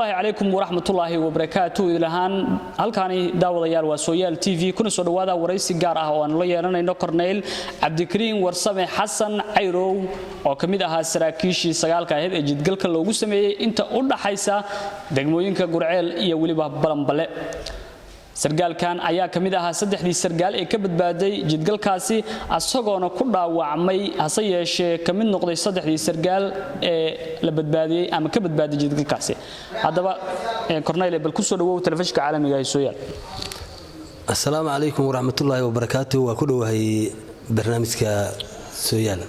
Salaamullaahi calaykum waraxmatullaahi wabarakaatuh ilahan halkaani daawadayaal waa Sooyaal TV kuna soo dhawaada waraysi gaar ah oo aan la yeelanayno Corneyl Cabdikariin Warsame Xasan Cayrow oo kamid ahaa saraakiishii sagaalka ahayd ee jidgalka loogu sameeyay inta u dhaxaysa degmooyinka Gurceel iyo waliba Balanbale sargaalkan ayaa kamid ahaa saddexdii sargaal ee ka badbaaday jidgalkaasi asagoona ku dhaawacmay hase yeeshee kamid noqday saddexdii sargaal ee la badbaadiyay ama ka badbaaday jidgalkaasi hadaba Corneyl bal ku soo dhawow telefishinka caalamiga ee Sooyaal Assalaamu alaykum waraxmatullaahi wabarakaatuh waa ku dhawahay barnaamijka Sooyaal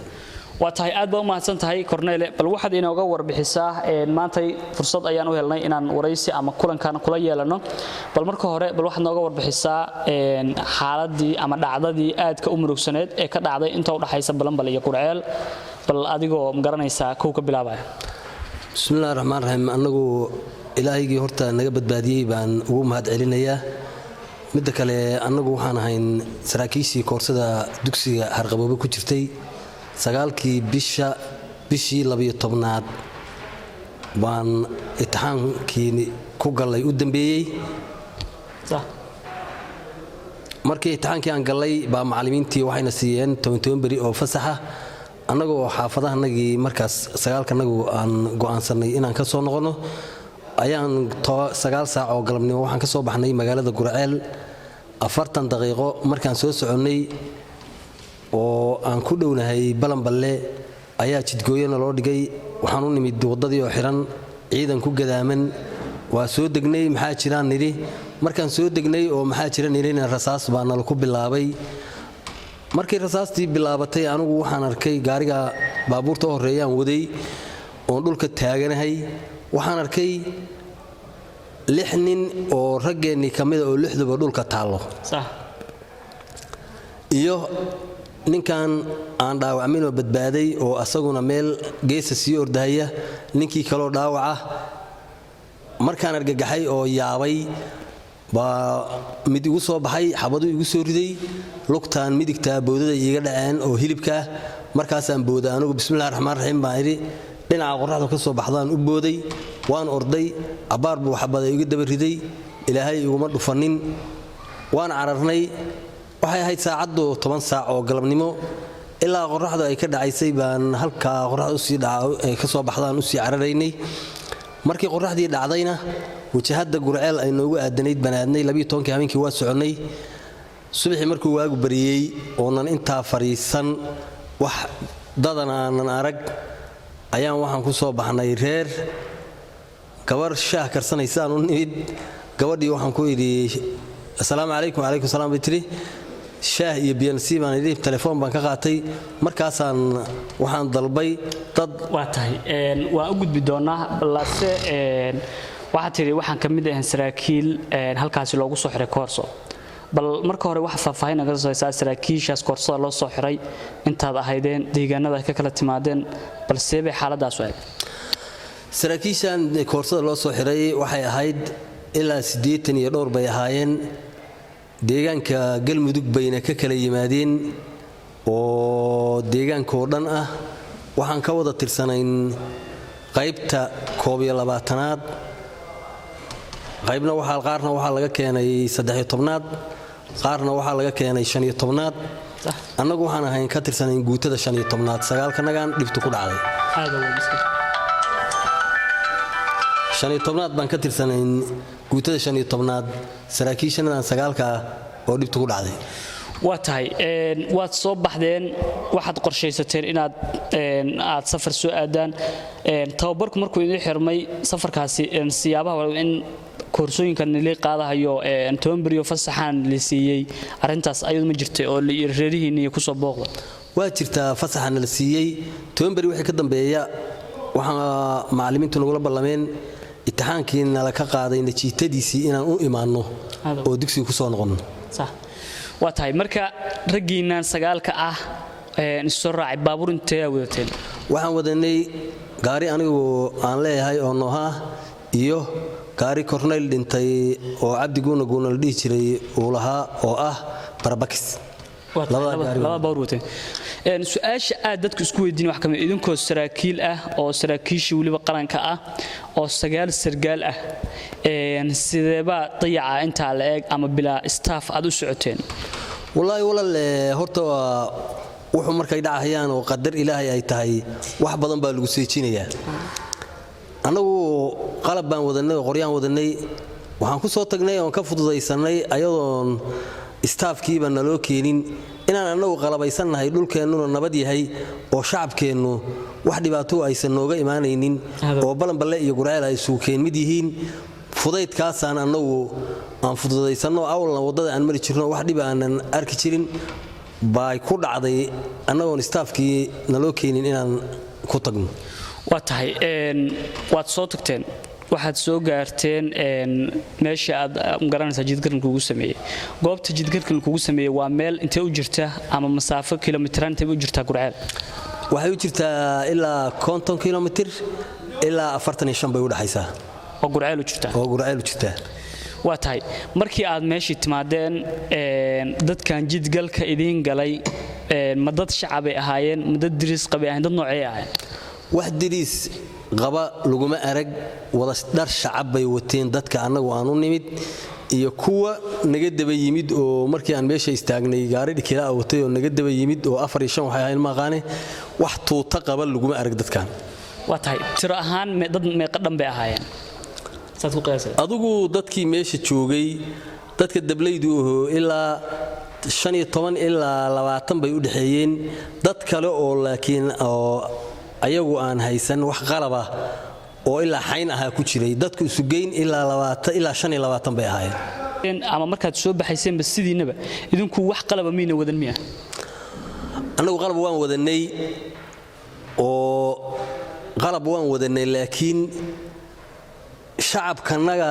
waatahay aad baa u mahadsan tahay Corneyl bal waxaad inooga warbixisaa maantay fursad ayaan u helnay inaan waraysi ama kulankan kula yeelano bal marka hore bal waxaad nooga warbixisaa xaaladii ama dhacdadii aadka u murugsaneed ee ka dhacday inta u dhaxaysa Balanbale iyo Gurceel bal adigoo garanaysa kow ka bilaabaya Bismillaahir Rahmaanir Rahiim anagu ilaahaygi horta naga badbaadiyay baan ugu mahad celinayaa mid kale anagu waxaan ahayn saraakiishii koorsada dugsiga Harqaboobe ku jirtay sagaalkii bishii 12aad baan imtixaankii ku galay u dambeeyay markii imtixaankii aan galay baa macallimiintii waxayna siiyeen 12 bari oo fasaxa anagoo xaafadahanagii markaas sagaalkanagu aan go'aansanay inaan ka soo noqono ayaan 9 saac oo galabnimo waxaan ka soo baxnay magaalada Gurceel 40 daqiiqo markaan soo soconay oo aan ku dhownahay Balanbale ayaa jidgooyana loo dhigay waxaan u nimid wadadii oo xiran ciidan ku gadaaman waa soo degnay maxaa jiraan niri markaan soo degnay oo maxaa jiraan nirina rasaas baa nala ku bilaabay markii rasaastii bilaabatay anigu waxaan arkay gaariga baabuurta horeeyaan waday oo dhulka taaganahay waxaan arkay 6 nin oo raggeeni kamid oo 6duba dhulka taalo iyo ninkan aan dhaawacmin oo badbaaday oo asaguna meel geesa sii ordahaya ninkii kale oo dhaawaca markaan argagaxay oo yaabay baa mid igu soo baxay xabadu igu soo riday lugtaan midigta boodada iiga dhaceen oo hilibka markaas aan booday anigu bismillaahir rahmaanir rahiim baan iri dhinaca qorraxda ka soo baxdaan u booday waan orday abaar buu xabada iga daba riday ilaahay iguma dhufanin waan cararnay waxay ahayd saacadu 10 saac oo galabnimo ilaa qorraxdu ay ka dhacaysay baan halka qorraxdu si dhacay ka soo baxdaan u sii cararaynay markii qorraxdii dhacdayna wajahada Gurceel ay noogu aadanayd banaadnay 12 habeenkii waa soconay subaxii markuu waagu bariyay oonan inta fariisan wax dadanaanan arag ayaan waxaan ku soo baxnay reer gabar shaah karsanaysan u nimid gabadhii waxaan ku yiri assalaamu alaykum alaykum salaam bitri shaah iyo BNC baan idin telefoon baan ka qaatay markaasaan waxaan dalbay dad waa tahay waa u gudbi doonaa balse waxa tiri waxaan kamid ahay saraakiil halkaas loogu soo xiray koorso bal marka hore waxa faahfaahin naga soo saraakiishaas koorsada loo soo xiray intaad ahaydeen deegaanada ay ka kala timaadeen balse bay xaaladaas u ahayd saraakiishan koorsada loo soo xiray waxay ahayd ilaa 80 iyo dhowr bay ahaayeen deegaanka Galmudug bayna ka kala yimaadeen oo deegaanka oo dhan ah waxaan ka wada tirsanayn qaybta 12aad qaybna qaarna waxa laga keenay 13aad qaarna waxa laga keenay 15aad annagu waxaan ahayn ka tirsanayn guutada 15aad sagaalkanagan dhibtu ku dhacday shaniitobnaad baan ka tirsanayn guutada 15aad saraakiishanadan sagaalka oo dhibtu ku dhacday waa tahay waad soo baxdeen waxaad qorshaysateen inaad aad safar soo aadaan tababarku markuu idin xirmay safarkaasi siyaabaha in koorsooyinkan la qaadayo toonbariyo fasaxan la siiyay arintaas ayadu ma jirtay oo reerihiina ku soo booqdo waa jirtaa fasaxan la siiyay toonbari wixii ka dambeeya waxa macallimiintu nagu la ballameen imtixaankiina la ka qaaday natiijadiisii inaan u imaano oo dugsiga ku soo noqono sax waa tahay marka ragiinaan sagaalka ah soo raacay baabuur intee wadateen waxaan wadanay gaari anigu aan leeyahay oo nooha iyo gaari Corneyl dhintay oo Cabdiguuna guuna la dhihi jiray uu lahaa oo ah Barabakis laba baabuur wateen su-aasha aad dadku isku weydiin wax kamid idinkoo saraakiil ah oo saraakiishii weliba qaranka ah oo 9 sargaal ah sideeba dayaca intaa la eeg ama bilaa staff aad u socoteen wallaahi walaal horta wuxuu markay dhacayaan oo qadar ilaahay ay tahay wax badan baa lagu seejinayaa annagu qalab baan wadanay qoryaan wadanay waxaan ku soo tagnay oo ka fududaysanay ayadoon staafkiiba naloo keenin inaan annagu qalabaysannahay dhulkeennuna nabad yahay oo shacabkeennu wax dhibaato aysan nooga imaanaynin oo balanballe iyo gurceel ay suukeen mid yihiin fudaydkaasaan annagu aan fududaysanno awalna waddada aan mari jirno wax dhib aanan arki jirin bay ku dhacday annagoon staafkii naloo keenin inaan ku tagno waa tahay waad soo tagteen waxaad soo gaarteen meesha aad garanaysaa jidgarkan kugu sameeyay goobta jidgarkan kugu sameeyay waa meel intee u jirta ama masaafo kilomitir intee u jirta gurceel waxay u jirtaa ilaa 50 kilomitir ilaa 45 bay u dhaxaysaa oo gurceel u jirta waa tahay markii aad meeshii timaadeen dadkan jidgalka idin galay ma dad shacab ay ahaayeen ma dad diris qabay ahayn dad noocee ahaayeen wax diris qaba laguma arag wada dhar shacab bay wateen dadka annagu aan u nimid iyo kuwa naga daba yimid oo markii aan meesha istaagnay gaari dhikila watay oo naga daba yimid oo 4 iyo 5 waxay ahayn maqaane wax tuuta qaba laguma arag dadkan waa tahay tiro ahaan dad meeqa dhan bay ahaayeen saad ku qiyaasay adigu dadkii meesha joogay dadka dablaydu ilaa 15 ilaa 20 bay u dhaxeeyeen dad kale oo laakiin oo ayagu aan haysan wax qalab ah oo ilaa xayn aha ku jiray dadku sugeyn ilaa 20 ilaa 25 bay ahaayeen ama markaad soo baxayseen ba sidiinaba idinku wax qalab miina wadan miya anagu qalab waan wadanay oo qalab waan wadanay laakiin shacabkanaga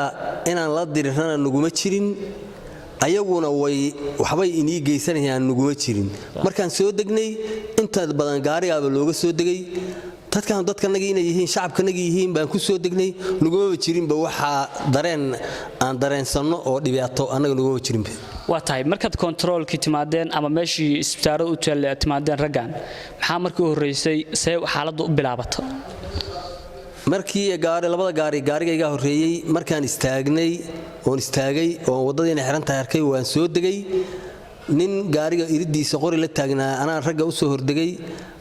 inaan la dirirana naguma jirin ayaguna waxbay inii geysanayaan naguma jirin markaan soo degnay inta badan gaarigaaba looga soo degay dadkanagii inay yihiin shacabkanagii yihiin baan ku soo degnay naguma jirinba waxaa dareen aan dareensanno oo dhibaato annaga naguma jirinba waa tahay markaad kontaroolkii timaadeen ama meeshii isbitaarada u timaadeen raggan maxaa markii u horreysay see xaaladdu u bilaabata markii labada gaarigayga horreeyey markaan istaagay oo waddadii inay xiran tahay arkay waan soo degay nin gaariga iridiisa qori la taagnaa anaan ragga u soo hordegay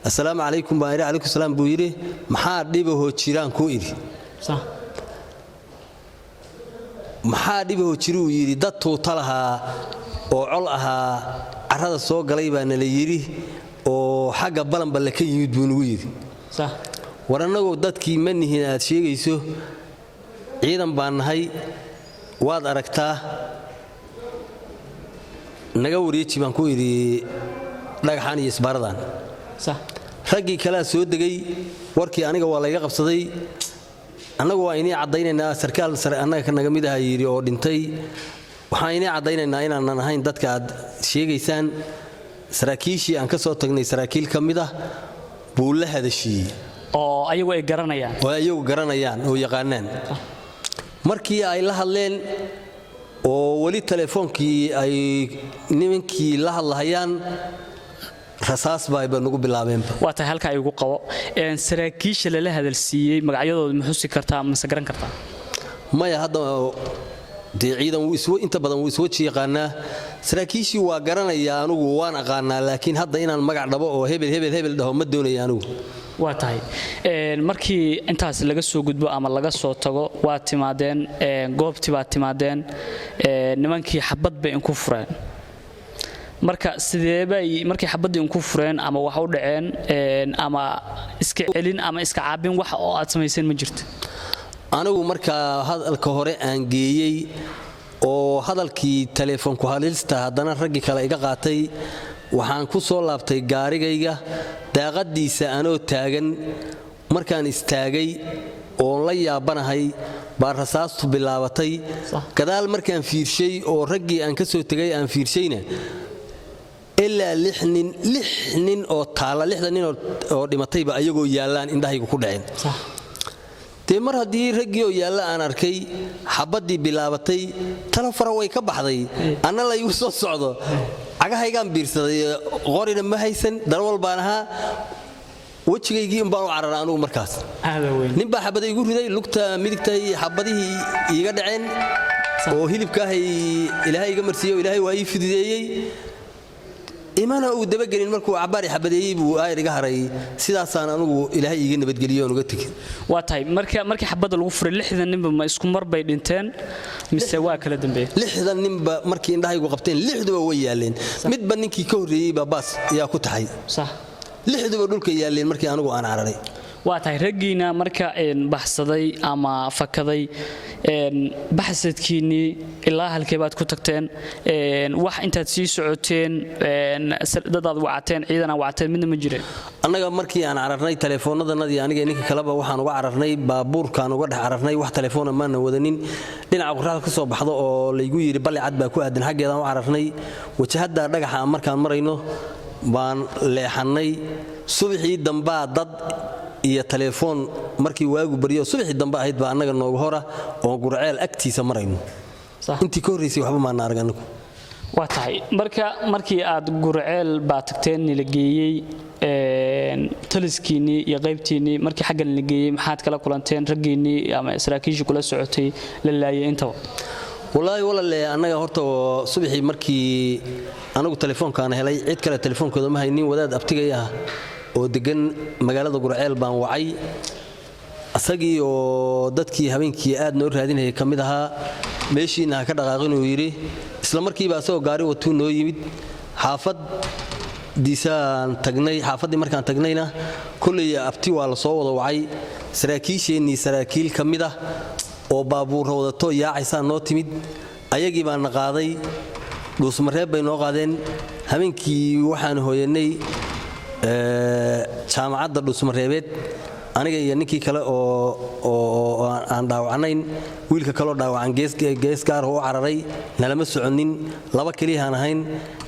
assalaamu calaykum baan idhi calaykum salaam buu yidhi maxaa dhibahoo jiraan kuu idhi maxaa dhibahoo jiruu yidhi dad tuuta lahaa oo col ahaa carrada soo galay baa nala yidhi oo xagga balanballe ka yimid buu nagu yidhi war annagoo dadkii ma nihin aad sheegayso ciidan baan nahay waad aragtaa naga wareeji baan ku idhi dhagaxaan iyo isbaaradan raggii kalea soo degay warkii aniga waa layga qabsaday annagu waa inii caddaynaynaa sarkaal sare annaga naga mid aha yidhi oo dhintay waxaan inii caddaynaynaa inaanan ahayn dadka aad sheegaysaan saraakiishii aan ka soo tagnay saraakiil ka mid ah buu la hadashiiyey oo ayagu ay garanayaan oo yaqaanaan markii ay la hadleen oo weli telefoonkii ay nimankii la hadlahayaan rasaas bayba nagu bilaabeenba waa tahay halka ay ugu qabo saraakiisha lala hadalsiiyey magacyadooda ma xusi kartaa ma garan kartaa maya hadda dee ciidan inta badan wuu iswaji yaqaanaa saraakiishii waa garanaya anugu waan aqaanaa laakiin hadda inaan magac dhabo oo hebel dhaho ma doonaya anugu waa tahay markii intaas laga soo gudbo ama laga soo tago waa timaadeen goobtii baad timaadeen nimankii xabad bay inku fureen marka sideebay markii xabaddii inku fureen ama wax u dhaceen ama iska celin ama iska caabin wax oo aad samayseen ma jirto anigu markaa hadalka hore aan geeyey oo hadalkii telefoonku halista haddana raggii kale iga qaatay waxaan ku soo laabtay gaarigayga daaqadiisa anoo taagan markaan istaagay oon la yaabanahay baa rasaastu bilaabatay gadaal markaan fiirshay oo raggii aan ka soo tegay aan fiirshayna ilaa 6 nin oo taala 6 nin oo dhimatayba ayagoo yaallaan indhahaygu ku dhaceen dee mar haddii raggii oo yaalla aan arkay xabaddii bilaabatay talo fara way ka baxday anna laygu soo socdo cagahaygaan biirsaday qorina ma haysan darwal baan ahaa wajigaygii baan u cararay anigu markaas nin baa xabada igu riday lugta midigta xabadihii iiga dhaceen oo hilibkaahay ilaahay iga marsiiyo ilaahay waa ii fidideeyay imana uu dabagelin markuu cabaari xabadeeyay buu ayr iga haray sidaasaan anigu ilaahay iiga nabadgeliyo oo uga tagay waa tahay markii xabada lagu furay 60 ninba ma isku mar bay dhinteen mise waa kala dambeeyay 60 ninba markii indhahaygu qabteen 60 way yaaleen midba ninkii ka horeeyay baas ayaa ku taxay sax 60 dhulka yaaleen markii anigu aan cararay waa tahay ragiina marka baxsaday ama fakaday baxsadkiini ilaa halkee baad ku tagteen wax intaad sii socoteen dadaad wacateen ciidan wacateen midna ma jireen annaga markii aan cararnay teleefoonadanadii aniga ninka kaleba waxaan uga cararnay baabuurkaan uga dhex cararnay wax telefoona maana wadanin dhinaca quraacda ka soo baxdo oo laygu yiri balli cad baa ku aadan xaggeedaan u cararnay wajahada dhagaxa markaan marayno baan leexanay subaxii dambaa dad iyo telefoon markii waagu bariyo subaxii dambe ahayd baa annaga nooga hora oo Gurceel agtiisa marayno intii ka horeysay waxba ma arag anigu waa tahay markii aad Gurceel baa tagteen la geeyay taliskiini iyo qaybtiini markii xaggan la geeyay maxaad kala kulanteen ragiini ama saraakiisha kula socotay la laayay intaba wallahi walaal annaga horta subaxii markii anigu telefoonkaan helay cid kale telefoonkooda ma haynin wadaad abtigay ah oo degan magaalada Gurceel baan wacay asagii oo dadkii habeenkii aad noo raadinayay kamid ahaa meeshiina ka dhaqaaqin uu yiri isla markiiba asoo gaari watuu noo yimid xaafad diisaan tagnay xaafadii markaan tagnayna kulli abti waa la soo wada wacay saraakiisheenii saraakiil kamid ah oo baabuur wadato yaacaysa noo timid ayagii baan qaaday dhuusmareeb bay noo qaadeen habeenkii waxaan hooyanay jaamacadda dhuusmareebeed aniga iyo ninkii kale oo aan dhaawacnayn wiilka kale oo dhaawacan gees gaar oo cararay nalama soconin laba kaliya aan ahayn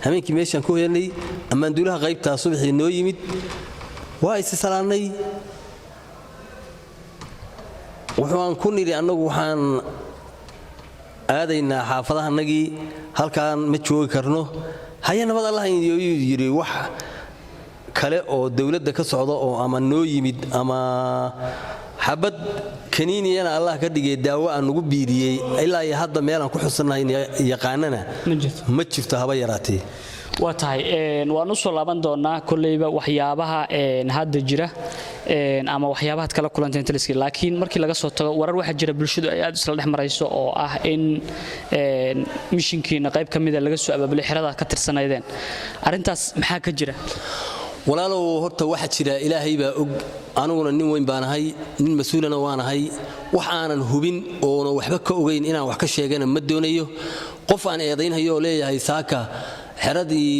habeenkii meeshaan ku hooyanay ammaanduulaha qaybta subaxii noo yimid waa is salaanay waxaan ku niri annagu waxaan aadaynaa xaafadahanagii halkaan ma joogi karno haya nabad allah yiri wax kale oo dawladda ka socdo oo ama noo yimid ama xabad kaniiniyana allah ka dhigay daawo aan ugu biiriyay ilaa iyo hadda meel aan ku xusanahay yaqaanana ma jirto haba yaraatee waa tahay waan u soo laaban doonaa kuleyba waxyaabaha hadda jira ama waxyaabaha kala kulanteen taliskii laakiin markii laga soo tago warar waxa jira bulshadu ay aad isla dhex marayso oo ah in mishinkiina qayb kamid ah laga soo abaabulay xirada ka tirsanaydeen arintaas maxaa ka jira walaalow horta waxa jira ilaahay baa og aniguna nin weyn baan ahay nin mas'uulana waan ahay wax aanan hubin oo waxba ka ogeyn inaan wax ka sheegana ma doonayo qof aan eedaynayo leeyahay saaka xeradii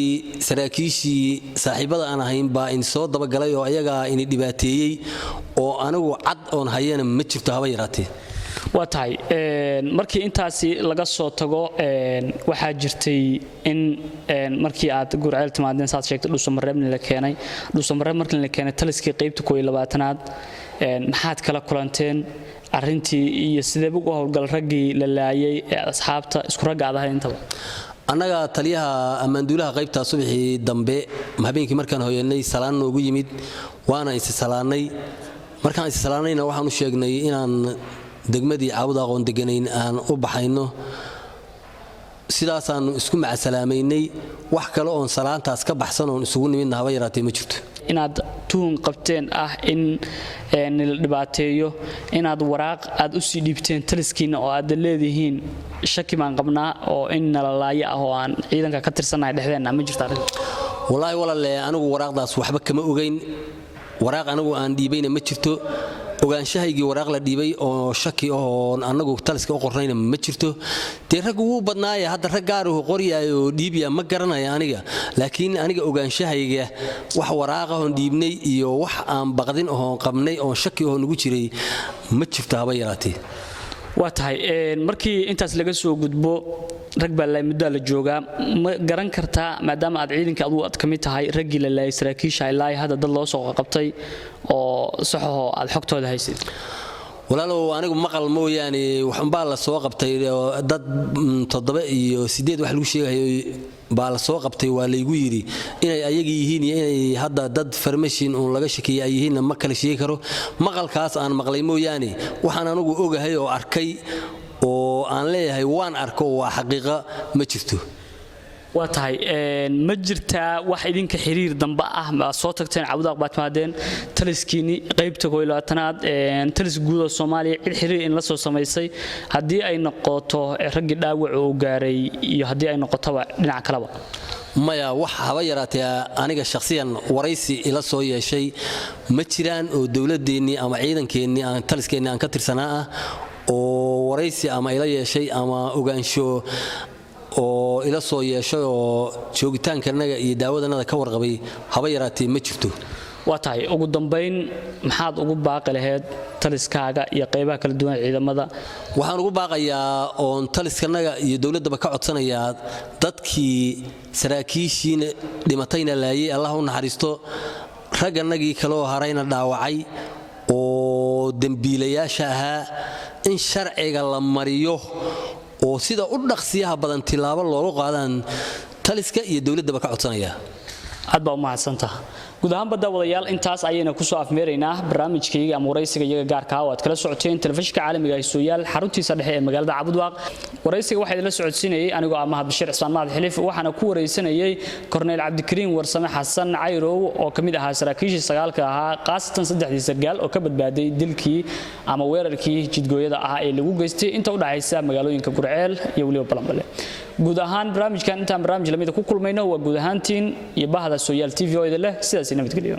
saraakiishii saaxiibada aan ahayn baa in soo dabagalay oo ayaga in dhibaateeyay oo anigu cad oon hayana ma jirto haba yaraatee waa tahay markii intaasi laga soo tago waxaa jirtay in markii aad Gurceel timaadeen saad sheegtay dhuusamareebna la keenay dhuusamareeb markii la keenay taliskii qaybta 12aad maxaad kala kulanteen arintii iyo sidee ugu howlgal ragii la laayay ee asxaabta isku ragaadahay intaba annaga taliyaha ammaanduulaha qaybta subaxii dambe habeenkii markaan hooyanay salaan noogu yimid waana is salaanay markaan is salaanayna waxaan u sheegnay inaan degmadii caawda aqoon deganayn aan u baxayno sidaasaan isku macasalaameynay wax kale oo salaantaas ka baxsan oo isugu nimidna haba yaraatee ma jirto inaad tuhun qabteen ah in la dhibaateeyo inaad waraaq aad u sii dhiibteen taliskiina oo aad leedihiin shaki baan qabnaa oo in nala laayo ah oo aan ciidanka ka tirsanahay dhexdeena ma jirto arrin wallaahi walaal anigu waraaqdaas waxba kama ogeyn waraaq anigu aan dhiibayna ma jirto ogaanshahaygii waraaq la dhiibay oo shaki oo anagu taliska u qornayna ma jirto de rag uu badnaaya hadda rag gaar ah oo qoriyaayo dhiibiya ma garanaya aniga laakiin aniga ogaanshahayga wax waraaq ah oo dhiibnay iyo wax aan baqdin oo qabnay oo shaki oo nagu jiray ma jirto haba yaraatee waa tahay markii intaas laga soo gudbo rag baa muddo la joogaa ma garan kartaa maadaama aad ciidanka aad kamid tahay ragii la laayay saraakiisha ilaa hadda dad loo soo qabtay oo saxo aad xogtooda haysid walaalow anigu maqal mooyaane waxbaa la soo qabtay dad 7 iyo 8 wax lagu sheegayo baa la soo qabtay waa laygu yiri inay ayaga yihiin iyo inay hadda dad farmashin oo laga shakiyo yihiin ma kala sheegi karo maqalkaas aan maqlay mooyaane waxaan anigu ogahay oo arkay oo aan leeyahay waan arko waa xaqiiqo ma jirto waa tahay ma jirtaa wax idinka xiriir damba ah ma soo tagteen Cabduq baad maadeen taliskiini qaybta 12aad talis guud oo Soomaaliya cid xiriir in la soo sameysay hadii ay noqoto raggi dhaawac oo gaaray iyo hadii ay noqotaba dhinaca kaleba maya wax haba yaraatay aniga shakhsiyan waraysi ila soo yeeshay ma jiraan oo dawladeennii ama ciidankeennii aan taliskeenni aan ka tirsanaa oo waraysi ama ila yeeshay ama ogaansho oo ila soo yeeshay oo joogitaankanaga iyo daawadanada ka warqabay haba yaraatay ma jirto waa tahay ugu dambeyn maxaad ugu baaqi lahayd taliskaaga iyo qaybaha kala duwan ciidamada waxaan ugu baaqayaa oo taliskanaga iyo dawladaba ka codsanayaa dadkii saraakiishiina dhimatayna laayay Allah u naxariisto raganagii kale oo harayna dhaawacay oo dambiilayaasha ahaa in sharciga la mariyo oo sida u dhaqsiyaha badan tilaabo loogu qaadaan taliska iyo dawladaba ka codsanaya aad baa u mahadsantahay guud ahaan badawadayaal intaas ayayna ku soo afmeeraynaa barnaamijkayga ama waraysiga iyaga gaarka ah oo aad kala socoteen telefishinka caalamiga ah Sooyaal xaruntiisa dhexe ee magaalada Cabudwaaq waraysiga waxa idin la socodsiinayay anigoo ah Mahad Bashir Cismaan Mahad Xiliif waxaana ku waraysanayay Korneyl Cabdikariin Warsame Xasan Cayrow oo kamid ahaa saraakiishii sagaalka ahaa qaasatan 3 sargaal oo ka badbaaday dilkii ama weerarkii jidgooyada ah ee lagu geystay inta u dhaxaysa magaalooyinka Gurceel iyo waliba Balambale guud ahaan barnaamijkan intaan barnaamij lamid ku kulmayno waa guud ahaantiin iyo bahda Sooyaal TV oo idin leh sidaas nabadgelyo